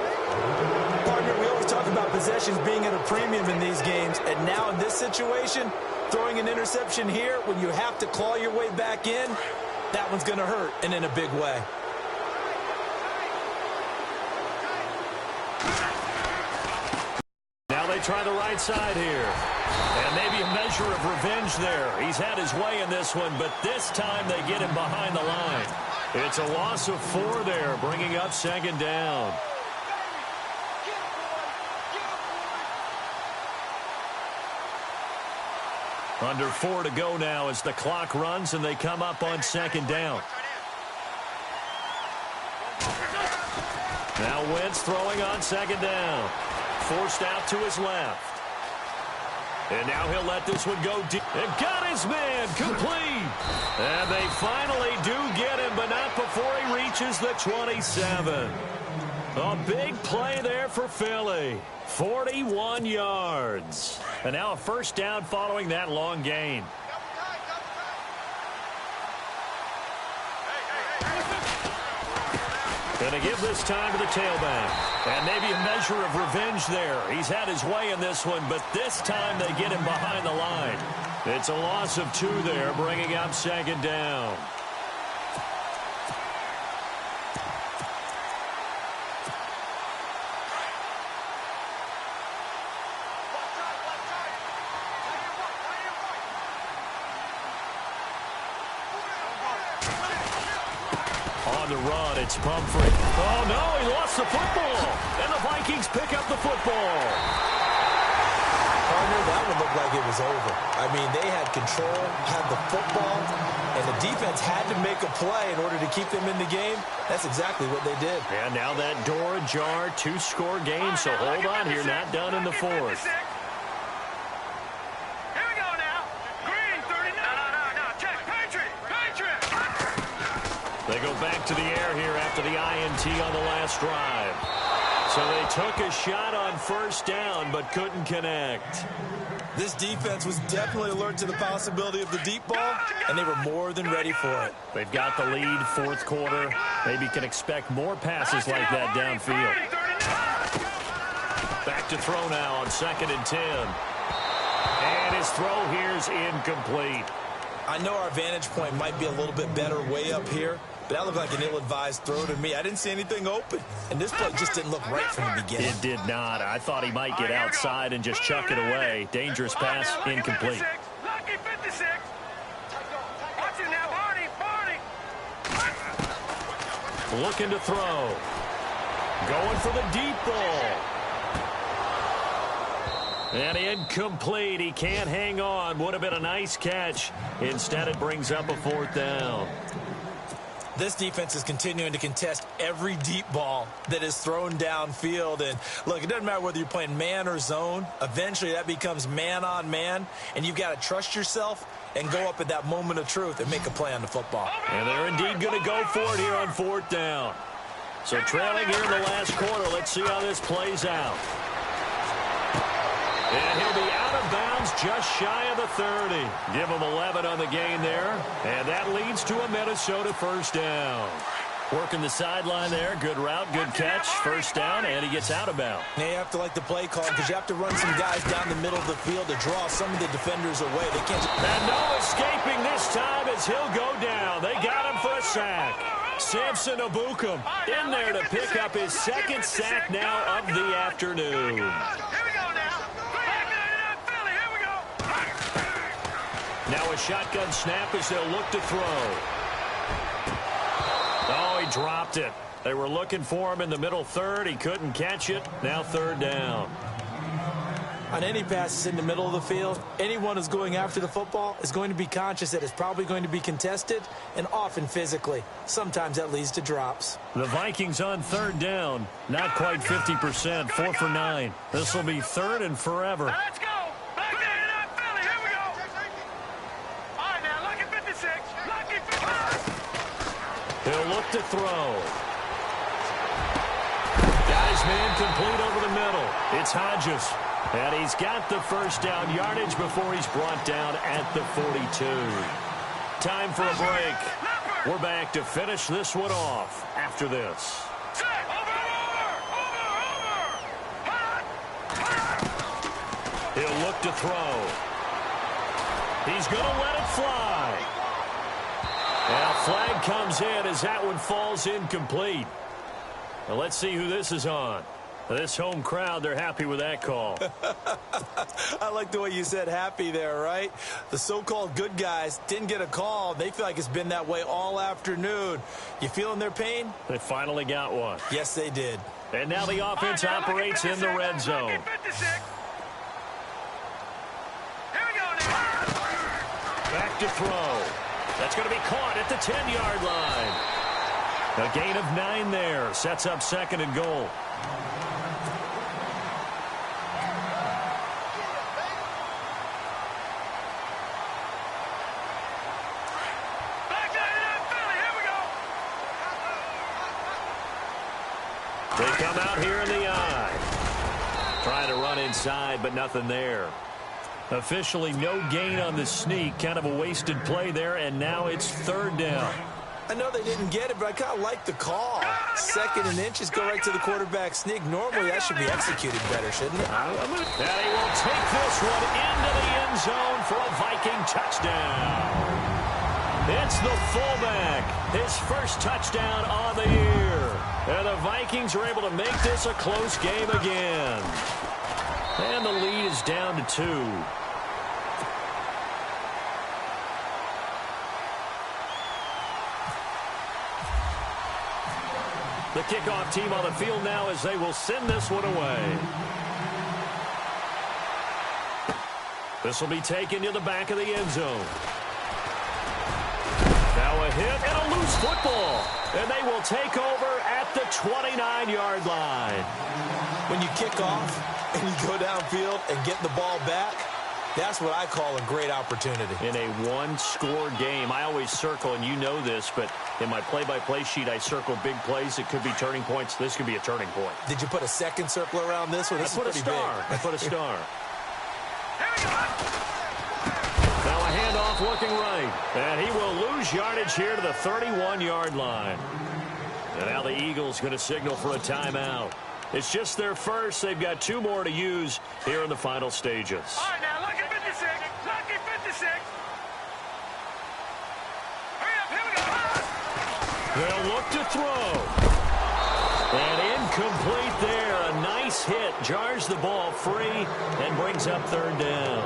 Partner, we always talk about possessions being at a premium in these games, and now in this situation, throwing an interception here when you have to claw your way back in, that one's going to hurt, and in a big way. Now they try the right side here. And maybe a measure of revenge there. He's had his way in this one, but this time they get him behind the line. It's a loss of 4 there, bringing up 2nd down. Under 4 to go now as the clock runs and they come up on 2nd down. Now Wentz throwing on 2nd down. Forced out to his left. And now he'll let this one go deep. And got his man complete. And they finally do get him, but not before he reaches the 27. A big play there for Philly. 41 yards. And now a first down following that long gain. Going to give this time to the tailback. And maybe a measure of revenge there. He's had his way in this one, but this time they get him behind the line. It's a loss of 2 there, bringing up 2nd down. On the run, it's Pumphrey. Oh, no, he lost the football. And the Vikings pick up the football. Partner, that one looked like it was over. I mean, they had control, had the football, and the defense had to make a play in order to keep them in the game. That's exactly what they did. And now that door ajar, 2-score game, so hold on here, not done in the 4th. They go back to the air here after the INT on the last drive. So they took a shot on first down, but couldn't connect. This defense was definitely alert to the possibility of the deep ball, and they were more than ready for it. They've got the lead, 4th quarter. Maybe can expect more passes like that downfield. Back to throw now on 2nd and 10. And his throw here's incomplete. I know our vantage point might be a little bit better way up here, but that looked like an ill-advised throw to me. I didn't see anything open, and this play just didn't look right from the beginning. It did not. I thought he might get outside and just chuck it away. Dangerous pass, incomplete. Lucky 56. Watch it now, Barney. Looking to throw. Going for the deep ball. And incomplete. He can't hang on. Would have been a nice catch. Instead, it brings up a 4th down. This defense is continuing to contest every deep ball that is thrown downfield. And, look, it doesn't matter whether you're playing man or zone. Eventually, that becomes man-on-man, and you've got to trust yourself and go up at that moment of truth and make a play on the football. And they're indeed going to go for it here on 4th down. So trailing here in the last quarter. Let's see how this plays out. And he'll be out of bounds just shy of the 30. Give him 11 on the gain there. And that leads to a Minnesota 1st down. Working the sideline there. Good route, good catch. 1st down, and he gets out of bounds. Now you have to like the play call because you have to run some guys down the middle of the field to draw some of the defenders away. They can't. And no escaping this time as he'll go down. They got him for a sack. Samson Abukum in there to pick up his 2nd sack now of the afternoon. Now a shotgun snap as they'll look to throw. Oh, he dropped it. They were looking for him in the middle 3rd. He couldn't catch it. Now 3rd down. On any passes in the middle of the field, anyone who's going after the football is going to be conscious that it's probably going to be contested and often physically. Sometimes that leads to drops. The Vikings on 3rd down. Not quite 50%. 4 for 9. This will be 3rd and forever. Let's go. Back there in that Philly. Here we go. All right, now, lucky 56. Lucky 56. He'll look to throw. Guy's man complete over the middle. It's Hodges. And he's got the 1st down yardage before he's brought down at the 42. Time for a break. We're back to finish this one off after this. He'll look to throw. He's going to let it fly. And a flag comes in as that one falls incomplete. Now let's see who this is on. This home crowd, they're happy with that call. I like the way you said happy there, right? The so-called good guys didn't get a call. They feel like it's been that way all afternoon. You feeling their pain? They finally got one. Yes, they did. And now the offense operates in the red zone. Back to throw. That's going to be caught at the 10-yard line. A gain of 9 there. Sets up 2nd and goal. They come out here in the eye. Trying to run inside, but nothing there. Officially no gain on the sneak. Kind of a wasted play there, and now it's 3rd down. I know they didn't get it, but I kind of like the call. 2nd and inches, go right to the quarterback sneak. Normally, that should be executed better, shouldn't it? And he will take this one into the end zone for a Viking touchdown. It's the fullback. His 1st touchdown on the year. And the Vikings are able to make this a close game again. And the lead is down to 2. The kickoff team on the field now as they will send this one away. This will be taken to the back of the end zone. Now a hit and a loose football. And they will take over at the 29-yard line. When you kick off and you go downfield and get the ball back, that's what I call a great opportunity. In a one-score game, I always circle, and you know this, but in my play-by-play sheet, I circle big plays. It could be turning points. This could be a turning point. Did you put a 2nd circle around this one? This I put a star. Big. I put a star. Now a handoff looking right. And he will lose yardage here to the 31-yard line. And now the Eagles going to signal for a timeout. It's just their first. They've got 2 more to use here in the final stages. All right, now look at They'll look to throw. And incomplete there. A nice hit. Jars the ball free and brings up third down.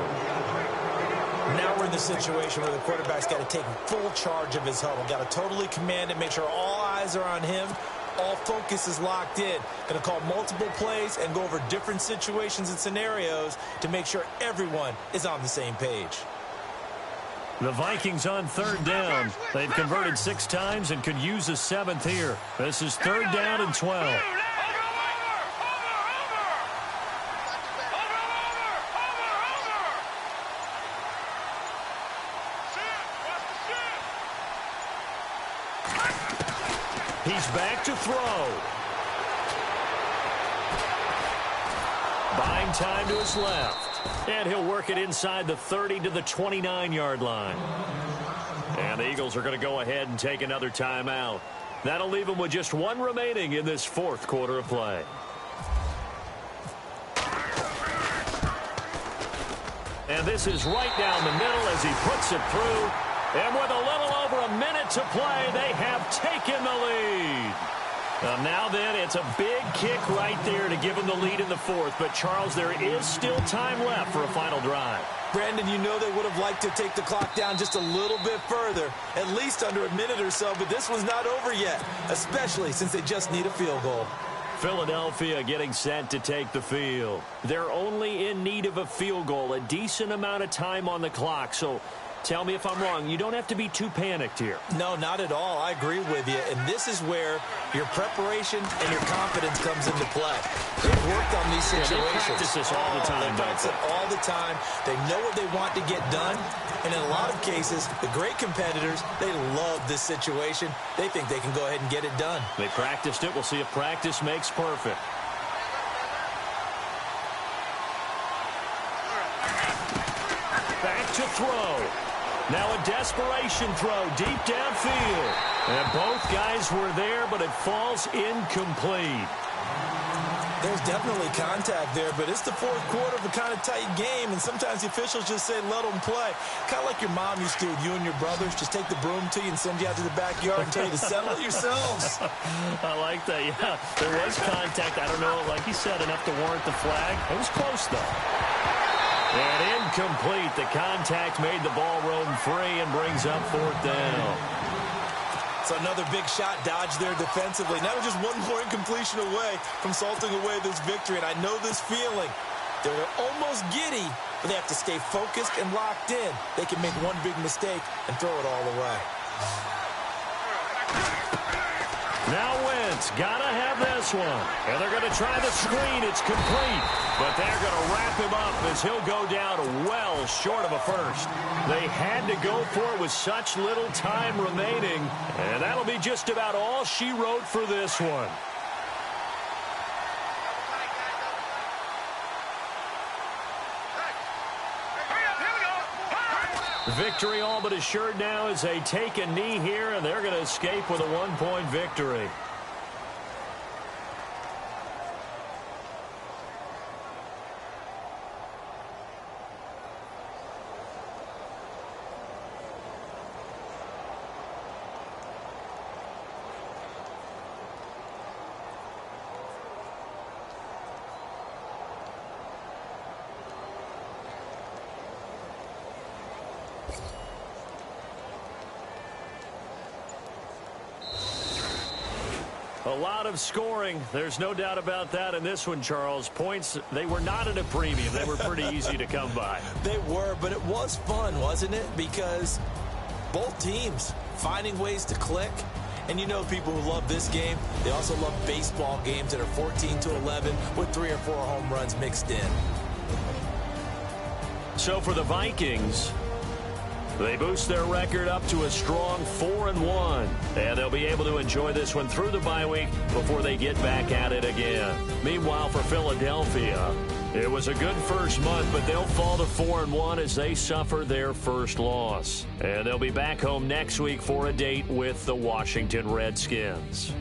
Now we're in the situation where the quarterback's got to take full charge of his huddle. Got to totally command it, make sure all eyes are on him. All focus is locked in. Going to call multiple plays and go over different situations and scenarios to make sure everyone is on the same page. The Vikings on third down. They've converted 6 times and could use a 7th here. This is third down and 12. He's back to throw. Buying time to his left. And he'll work it inside the 30 to the 29-yard line. And the Eagles are going to go ahead and take another timeout. That'll leave them with just 1 remaining in this 4th quarter of play. And this is right down the middle as he puts it through. And with a little over a minute to play, they have taken the lead. Now then, it's a big kick right there to give them the lead in the 4th. But, Charles, there is still time left for a final drive. Brandon, you know they would have liked to take the clock down just a little bit further, at least under a minute or so. But this one's not over yet, especially since they just need a field goal. Philadelphia getting set to take the field. They're only in need of a field goal, a decent amount of time on the clock. So tell me if I'm wrong. You don't have to be too panicked here. No, not at all. I agree with you. And this is where your preparation and your confidence comes into play. They've worked on these situations. They practice this all the time. They practice it all the time. They know what they want to get done. And in a lot of cases, the great competitors, they love this situation. They think they can go ahead and get it done. They practiced it. We'll see if practice makes perfect. Back to throw. Now a desperation throw deep downfield. And both guys were there, but it falls incomplete. There's definitely contact there, but it's the 4th quarter of a kind of tight game, and sometimes the officials just say let them play. Kind of like your mom used to, you and your brothers, just take the broom to you and send you out to the backyard and tell you to settle it yourselves. I like that, yeah. There was contact. I don't know, like you said, enough to warrant the flag. It was close, though. And incomplete. The contact made the ball roam free and brings up 4th down. So another big shot dodged there defensively. Now we're just 1 more incompletion away from salting away this victory. And I know this feeling. They're almost giddy, but they have to stay focused and locked in. They can make one big mistake and throw it all away. Now Wentz, gotta have this one. And they're going to try the screen. It's complete. But they're going to wrap him up as he'll go down well short of a first. They had to go for it with such little time remaining. And that'll be just about all she wrote for this one. Victory all but assured now as they take a knee here, and they're going to escape with a 1-point victory. A lot of scoring. There's no doubt about that in this one, Charles. Points, they were not at a premium. They were pretty easy to come by. They were, but it was fun, wasn't it? Because both teams finding ways to click. And you know people who love this game, they also love baseball games that are 14-11 with 3 or 4 home runs mixed in. So for the Vikings, they boost their record up to a strong 4-1. And they'll be able to enjoy this one through the bye week before they get back at it again. Meanwhile, for Philadelphia, it was a good first month, but they'll fall to 4-1 as they suffer their first loss. And they'll be back home next week for a date with the Washington Redskins.